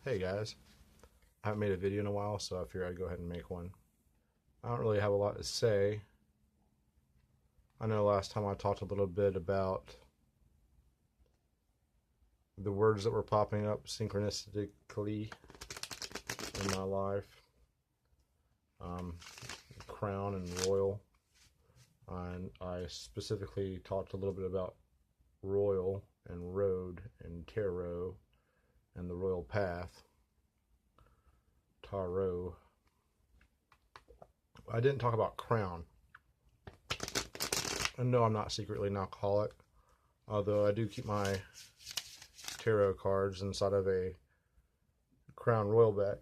Hey guys, I haven't made a video in a while, so I figured I'd go ahead and make one. I don't really have a lot to say. I know last time I talked a little bit about the words that were popping up synchronistically in my life. Um, Crown and royal. And I specifically talked a little bit about royal and road and tarot and the royal path. Tarot. I didn't talk about crown. And no, I'm not secretly an alcoholic, although I do keep my tarot cards inside of a Crown Royal bag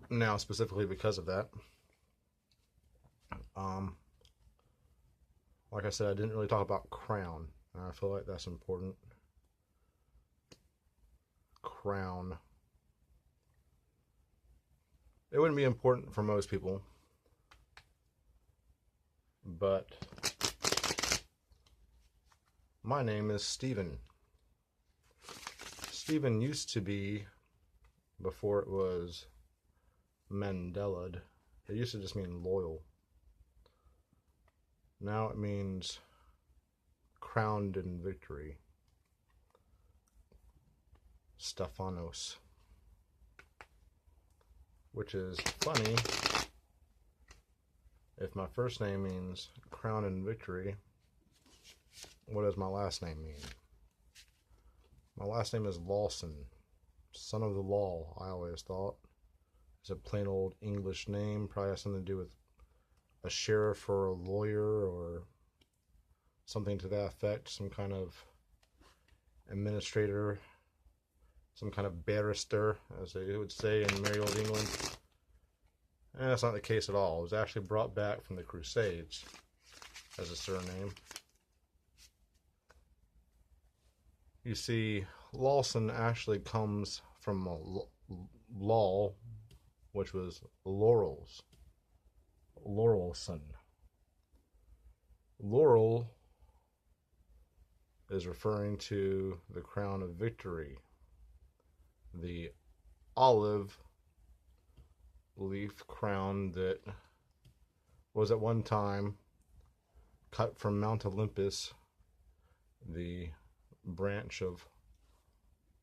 now, specifically because of that. Like I said, I didn't really talk about crown, and I feel like that's important. Crown. It wouldn't be important for most people, but my name is Stephen. Stephen used to be, before it was Mandelaed, it used to just mean loyal. Now it means crowned in victory. Stephanos. Which is funny. If my first name means crown in victory, what does my last name mean? My last name is Lawson, son of the law, I always thought. It's a plain old English name, probably has something to do with a sheriff or a lawyer or something to that effect, some kind of administrator, some kind of barrister, as they would say in merry old England. And that's not the case at all. It was actually brought back from the Crusades as a surname. You see, Lawson actually comes from law, which was laurels. Laurelson. Laurel is referring to the crown of victory. The olive leaf crown that was at one time cut from Mount Olympus, the branch of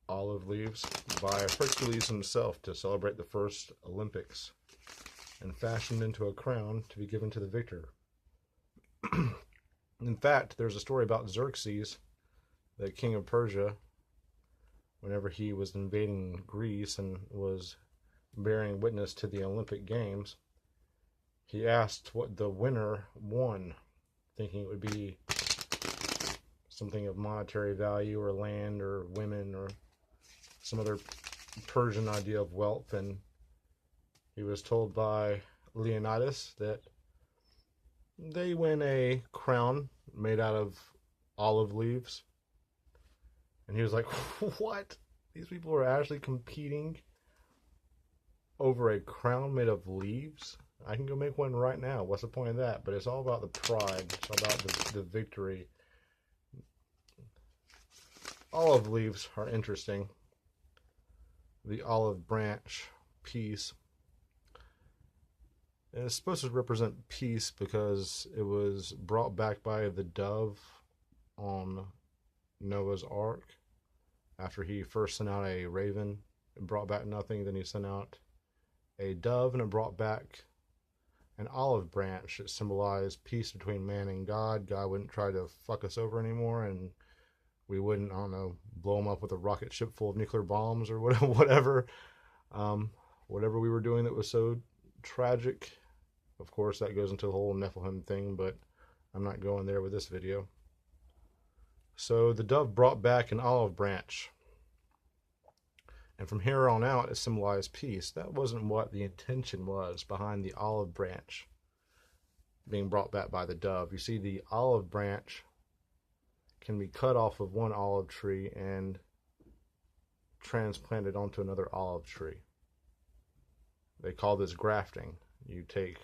olive leaves, by Hercules himself to celebrate the first Olympics, and fashioned into a crown to be given to the victor. In fact, there's a story about Xerxes, the king of Persia, whenever he was invading Greece and was bearing witness to the Olympic Games. He asked what the winner won, thinking it would be something of monetary value or land or women or some other Persian idea of wealth, and he was told by Leonidas that they win a crown made out of olive leaves. And he was like, what? These people are actually competing over a crown made of leaves? I can go make one right now. What's the point of that? But it's all about the pride. It's all about the victory. Olive leaves are interesting. The olive branch piece is supposed to represent peace because it was brought back by the dove on Noah's Ark. After he first sent out a raven, it brought back nothing. Then he sent out a dove, and it brought back an olive branch that symbolized peace between man and God. God wouldn't try to fuck us over anymore, and we wouldn't, I don't know, blow him up with a rocket ship full of nuclear bombs or whatever. Whatever we were doing that was so tragic. Of course, that goes into the whole Nephilim thing, but I'm not going there with this video. So the dove brought back an olive branch. And from here on out, it symbolized peace. That wasn't what the intention was behind the olive branch being brought back by the dove. You see, the olive branch can be cut off of one olive tree and transplanted onto another olive tree. They call this grafting. You take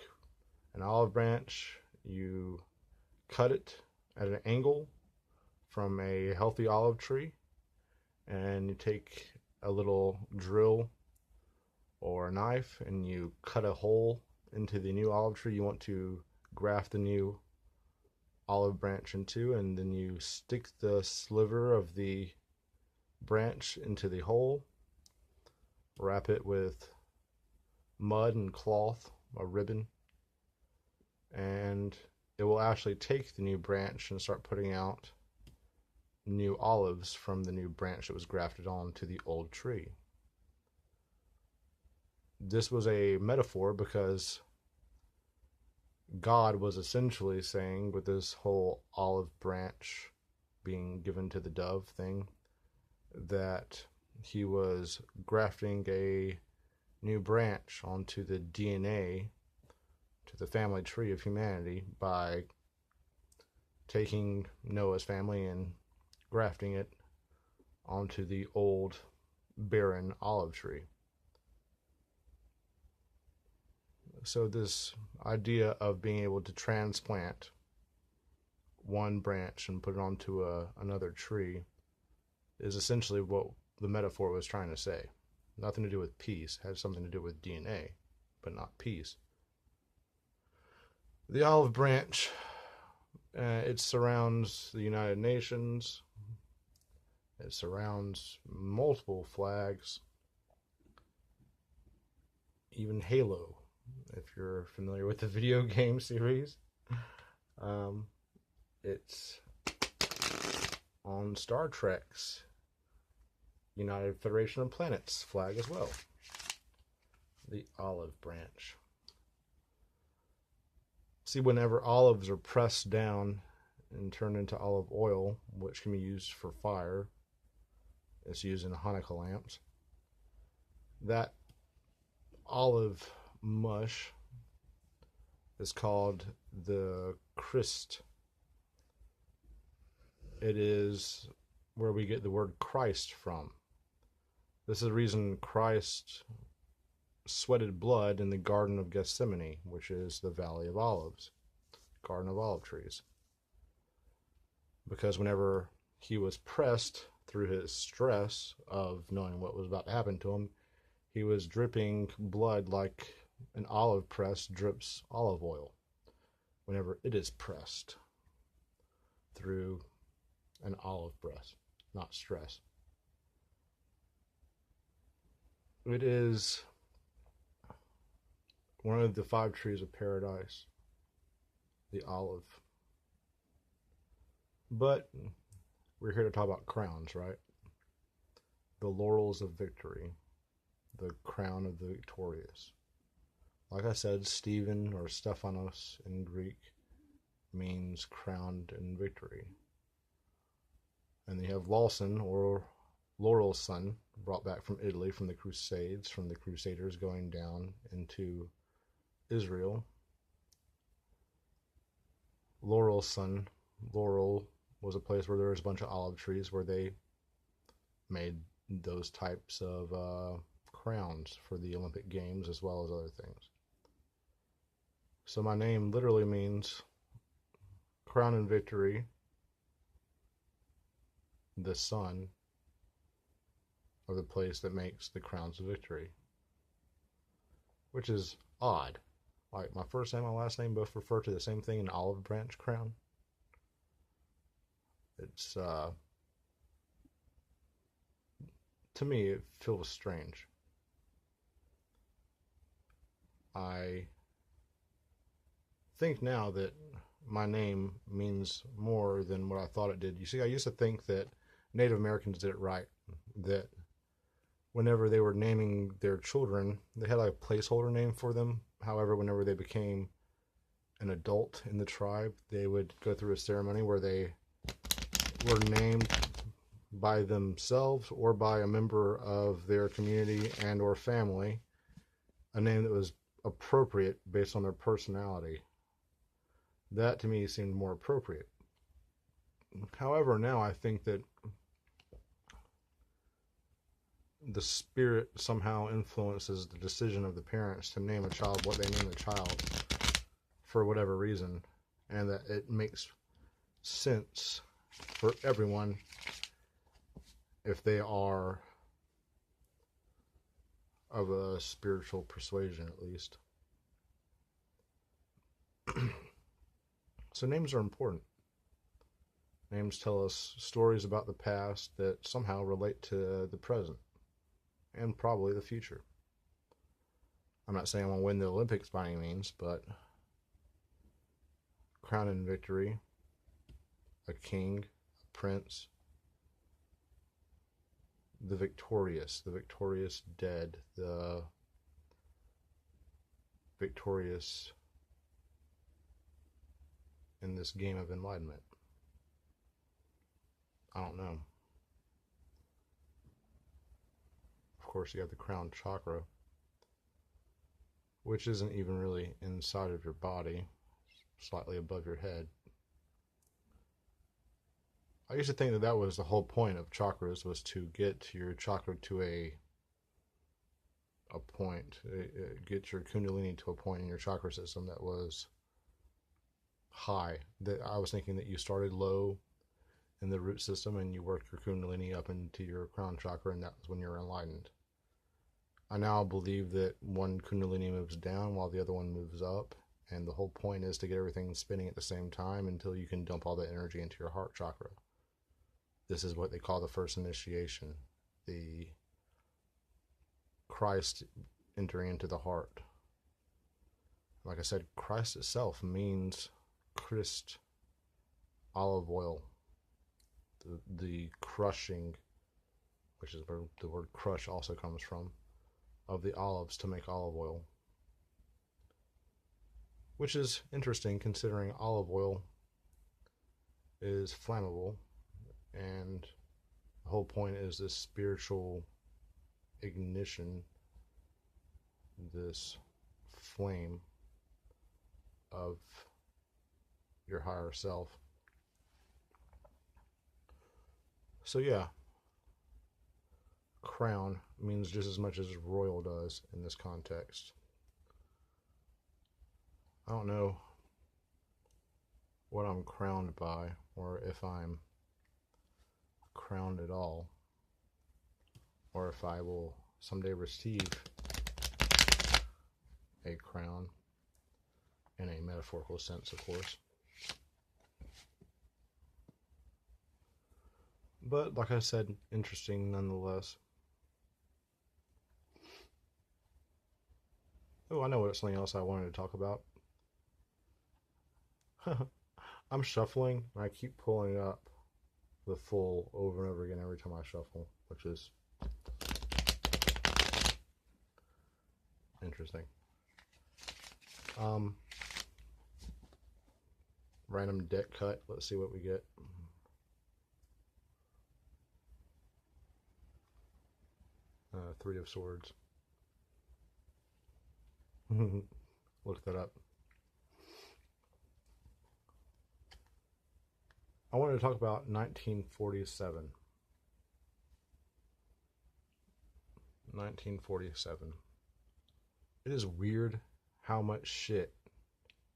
an olive branch, you cut it at an angle from a healthy olive tree, and you take a little drill or a knife, and you cut a hole into the new olive tree you want to graft the new olive branch into, and then you stick the sliver of the branch into the hole, wrap it with mud and cloth, a ribbon, and it will actually take the new branch and start putting out new olives from the new branch that was grafted on to the old tree. This was a metaphor because God was essentially saying, with this whole olive branch being given to the dove thing, that he was grafting a new branch onto the DNA, to the family tree of humanity, by taking Noah's family and grafting it onto the old barren olive tree. So this idea of being able to transplant one branch and put it onto another tree is essentially what the metaphor was trying to say. Nothing to do with peace. It had something to do with DNA, but not peace. The olive branch, it surrounds the United Nations. It surrounds multiple flags, even Halo, if you're familiar with the video game series. It's on Star Trek's United Federation of Planets flag as well. The olive branch. See, whenever olives are pressed down and turned into olive oil, which can be used for fire, it's used in Hanukkah lamps, that olive mush is called the Christ. It is where we get the word Christ from. This is the reason Christ sweated blood in the Garden of Gethsemane, which is the Valley of Olives, Garden of Olive Trees. Because whenever he was pressed through his stress of knowing what was about to happen to him, he was dripping blood like an olive press drips olive oil whenever it is pressed through an olive press, not stress. It is one of the 5 trees of paradise, the olive. But we're here to talk about crowns, right? The laurels of victory, the crown of the victorious. Like I said, Stephen, or Stephanos in Greek, means crowned in victory. And you have Lawson, or Laurel's son, brought back from Italy from the Crusades, from the Crusaders going down into Israel. Laurel's son, Laurel, was a place where there was a bunch of olive trees where they made those types of crowns for the Olympic Games as well as other things. So my name literally means crown and victory, the son of the place that makes the crowns of victory, which is odd. Like, my first name and my last name both refer to the same thing, an olive branch crown. It's, to me, it feels strange. I think now that my name means more than what I thought it did. You see, I used to think that Native Americans did it right, that whenever they were naming their children, they had like a placeholder name for them. However, whenever they became an adult in the tribe, they would go through a ceremony where they were named by themselves or by a member of their community and or family, a name that was appropriate based on their personality. That to me seemed more appropriate. However, now I think that the spirit somehow influences the decision of the parents to name a child what they name the child for whatever reason, and that it makes sense for everyone if they are of a spiritual persuasion, at least. So names are important. Names tell us stories about the past that somehow relate to the present and probably the future. I'm not saying I'm going to win the Olympics by any means, but crown and victory, a king, a prince, the victorious dead, the victorious in this game of enlightenment. I don't know. Of course, you have the crown chakra, which isn't even really inside of your body, slightly above your head. I used to think that that was the whole point of chakras, was to get your chakra to a point, get your kundalini to a point in your chakra system that was high. That I was thinking that you started low in the root system and you worked your kundalini up into your crown chakra, and that was when you're enlightened. I now believe that one kundalini moves down while the other one moves up, and the whole point is to get everything spinning at the same time until you can dump all the energy into your heart chakra. This is what they call the first initiation, the Christ entering into the heart. Like I said, Christ itself means Christ, olive oil, the crushing, which is where the word crush also comes from, of the olives to make olive oil. Which is interesting considering olive oil is flammable, and the whole point is this spiritual ignition, this flame of your higher self. So yeah, crown means just as much as royal does in this context. I don't know what I'm crowned by, or if I'm crowned at all, or if I will someday receive a crown, in a metaphorical sense, of course. But like I said, interesting nonetheless. Oh, I know what something else I wanted to talk about. I'm shuffling, and I keep pulling up the full over and over again every time I shuffle, which is interesting. Random deck cut. Let's see what we get. Three of Swords. Look that up. I wanted to talk about 1947. 1947. It is weird how much shit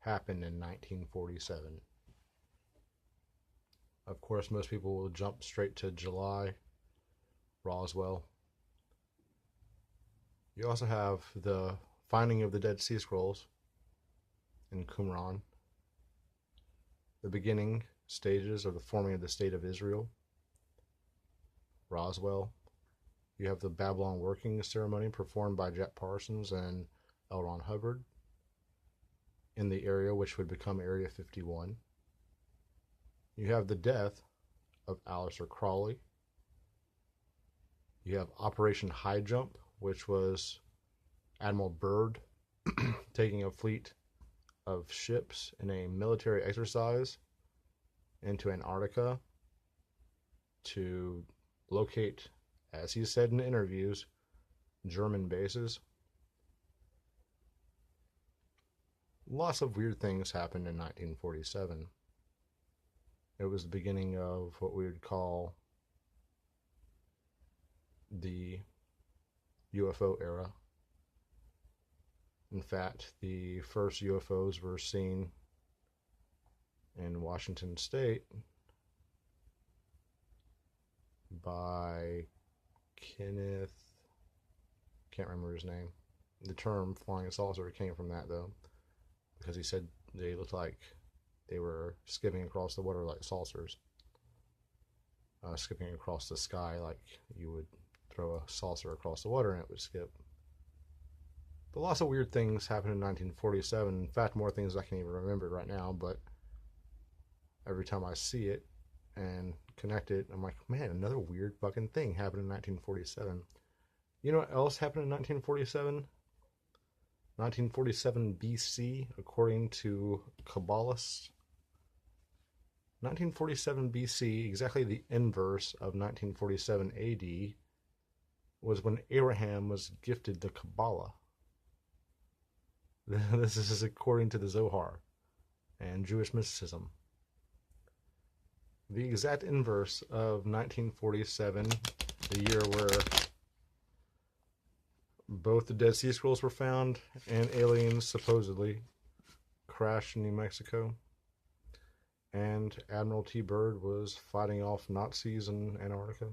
happened in 1947. Of course, most people will jump straight to July, Roswell. You also have the finding of the Dead Sea Scrolls in Qumran, the beginning stages of the forming of the State of Israel, Roswell. You have the Babylon working ceremony performed by Jack Parsons and L. Ron Hubbard in the area which would become Area 51. You have the death of Aleister Crowley. You have Operation High Jump, which was Admiral Byrd taking a fleet of ships in a military exercise into Antarctica to locate, as he said in interviews, German bases. Lots of weird things happened in 1947. It was the beginning of what we would call the UFO era. In fact, the first UFOs were seen in Washington State by Kenneth Can't remember his name. The term flying saucer came from that, though, because he said they looked like they were skipping across the water like saucers. Skipping across the sky like you would throw a saucer across the water and it would skip. But lots of weird things happened in 1947. In fact, more things I can't even remember right now, but every time I see it and connect it, I'm like, man, another weird fucking thing happened in 1947. You know what else happened in 1947? 1947 BC, according to Kabbalists. 1947 BC, exactly the inverse of 1947 AD, was when Abraham was gifted the Kabbalah. This is according to the Zohar and Jewish mysticism. The exact inverse of 1947, the year where both the Dead Sea Scrolls were found and aliens supposedly crashed in New Mexico. And Admiral T. Byrd was fighting off Nazis in Antarctica.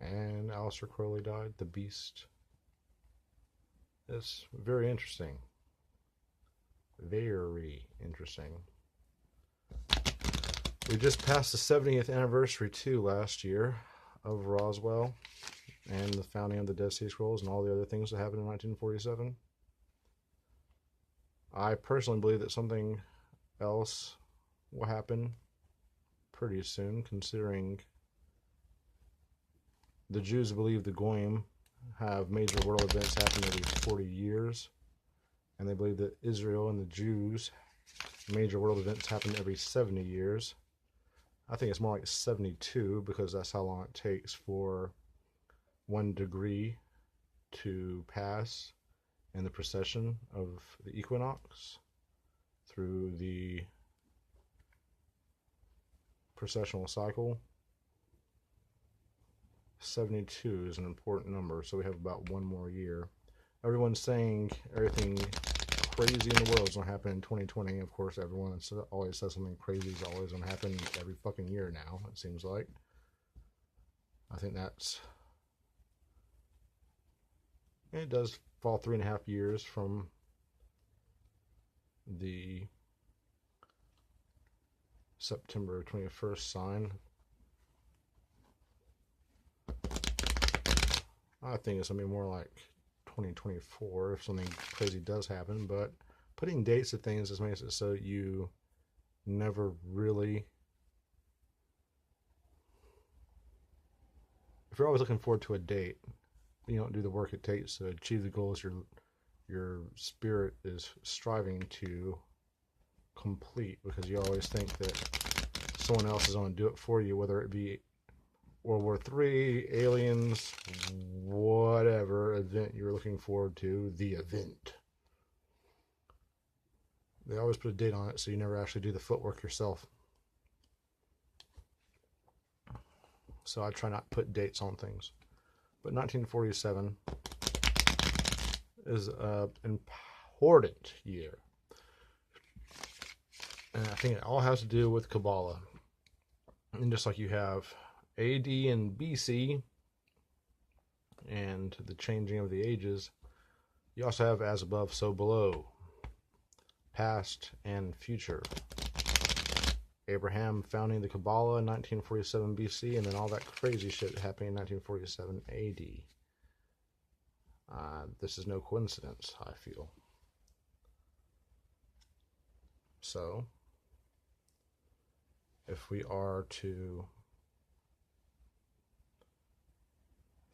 And Aleister Crowley died, the Beast. It's very interesting. Very interesting. We just passed the 70th anniversary, too, last year of Roswell and the founding of the Dead Sea Scrolls and all the other things that happened in 1947. I personally believe that something else will happen pretty soon, considering the Jews believe the Goyim have major world events happen every 40 years, and they believe that Israel and the Jews major world events happen every 70 years. I think it's more like 72, because that's how long it takes for 1 degree to pass in the precession of the equinox through the precessional cycle. 72 is an important number, so we have about 1 more year. Everyone's saying everything crazy in the world is going to happen in 2020. Of course, everyone always says something crazy is always going to happen every fucking year now, it seems like. I think that's... It does fall 3.5 years from the September 21st sign. I think it's going to be more like 2024 if something crazy does happen, but putting dates to things just makes it so you never really... If you're always looking forward to a date, you don't do the work it takes to achieve the goals your spirit is striving to complete, because you always think that someone else is going to do it for you, whether it be World War III, aliens, whatever event you're looking forward to, the event. They always put a date on it, so you never actually do the footwork yourself. So I try not to put dates on things. But 1947 is an important year. And I think it all has to do with Kabbalah. And just like you have AD and BC and the changing of the ages, you also have as above, so below, past and future. Abraham founding the Kabbalah in 1947 BC, and then all that crazy shit happening in 1947 AD. This is no coincidence, I feel. So, if we are to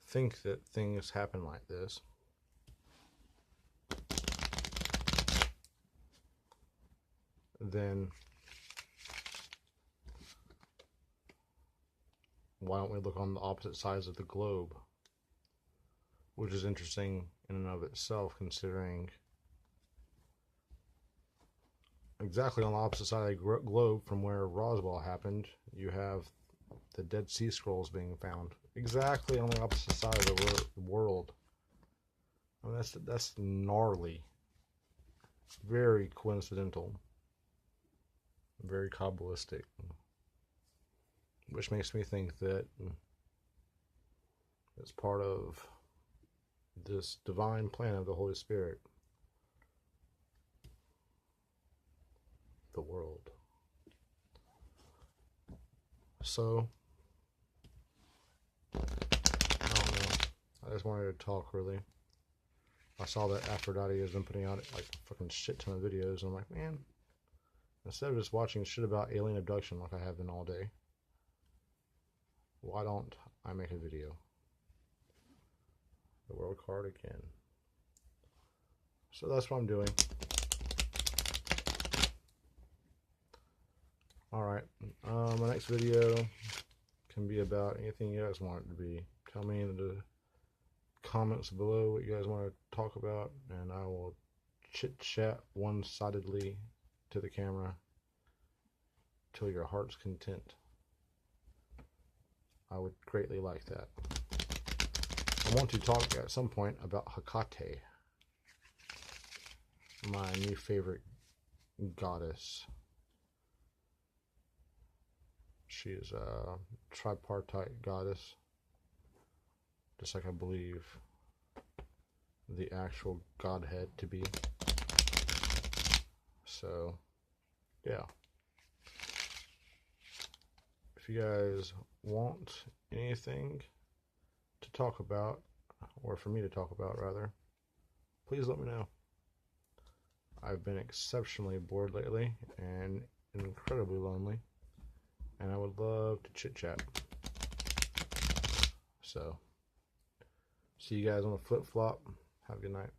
think that things happen like this, then why don't we look on the opposite sides of the globe? Which is interesting in and of itself, considering exactly on the opposite side of the globe from where Roswell happened, you have the Dead Sea Scrolls being found. Exactly on the opposite side of the world. I mean, that's gnarly. Very coincidental. Very Kabbalistic. Which makes me think that it's part of this divine plan of the Holy Spirit, the world. So, I don't know. I just wanted to talk, really. I saw that Aphrodite has been putting out like a fucking shit ton of videos, and I'm like, man, instead of just watching shit about alien abduction like I have been all day, why don't I make a video? The world card again. So that's what I'm doing. Alright, my next video can be about anything you guys want it to be. Tell me in the comments below what you guys want to talk about, and I will chit-chat one-sidedly to the camera till your heart's content. I would greatly like that. I want to talk at some point about Hecate, my new favorite goddess. She is a tripartite goddess, just like I believe the actual Godhead to be. So, yeah. If you guys want anything to talk about, or for me to talk about rather, please let me know. I've been exceptionally bored lately and incredibly lonely, and I would love to chit chat. So, see you guys on the flip flop. Have a good night.